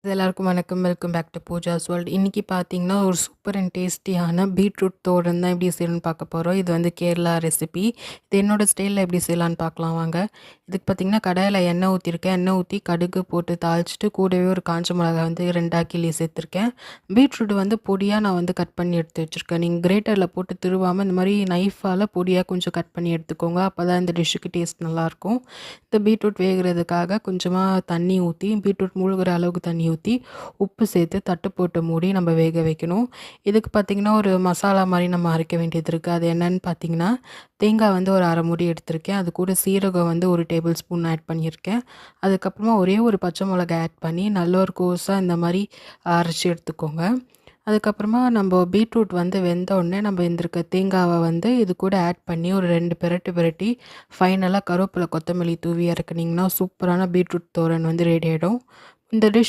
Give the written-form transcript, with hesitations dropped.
எல்லாருக்கும் வணக்கம். Welcome back to Pooja's world. இன்னைக்கு பார்த்தீங்கன்னா, ஒரு சூப்பர் அண்ட் டேஸ்டியான பீட்ரூட் தோரன் தான் எப்படி செய்யணும்னு பார்க்க போறோம். இது வந்து கேரளா ரெசிபி. இது என்னோட ஸ்டைல்ல எப்படி செய்யலான்னு பார்க்கலாம் வாங்க. இதுக்கு பார்த்தீங்கன்னா, கடாயில எண்ணெய் ஊத்திருக்கேன். எண்ணெய் ஊத்தி கடுகு போட்டு தாளிச்சுட்டு, கூடவே ஒரு காஞ்ச மிளகாய் வந்து 2ஆ கிள்ளி சேர்த்துருக்கேன். பீட்ரூட் வந்து பொடியா நான் வந்து கட் பண்ணி எடுத்து வச்சிருக்கேன். நீங்க கிரேட்டர்ல போட்டு திருவாம இந்த மாரி நைஃபால பொடியா கொஞ்சம் கட் பண்ணி எடுத்துக்கோங்க. அப்பதான் இந்த டிஷ்ஷுக்கு டேஸ்ட் நல்லாயிருக்கும். இந்த பீட்ரூட் வேகிறதுக்காக கொஞ்சமா தண்ணி ஊத்தி, பீட்ரூட் மூழ்கிற அளவுக்கு தண்ணி ஊற்றி உப்பு சேர்த்து தட்டு போட்டு மூடி நம்ம வேக வைக்கணும். இதுக்கு பார்த்திங்கன்னா ஒரு மசாலா மாதிரி நம்ம அரைக்க வேண்டியது இருக்குது. அது என்னன்னு பார்த்தீங்கன்னா, தேங்காய் வந்து ஒரு அரை மூடி எடுத்திருக்கேன். அது கூட சீரகம் வந்து 1 டேபிள் ஸ்பூன் ஆட் பண்ணியிருக்கேன். அதுக்கப்புறமா ஒரே ஒரு பச்சை மிளகாய் ஆட் பண்ணி நல்ல ஒரு கோஸாக இந்த மாதிரி அரைச்சி எடுத்துக்கோங்க. அதுக்கப்புறமா நம்ம பீட்ரூட் வந்து வெந்த உடனே நம்ம இருந்திருக்க தேங்காவை வந்து இது கூட ஆட் பண்ணி ஒரு 2 பிரட்டி ஃபைனலாக கருவேப்பிலை கொத்தமல்லி தூவி இறக்குனிங்கன்னா சூப்பரான பீட்ரூட் தோரன் வந்து ரெடி ஆகிடும். இந்த டிஷ்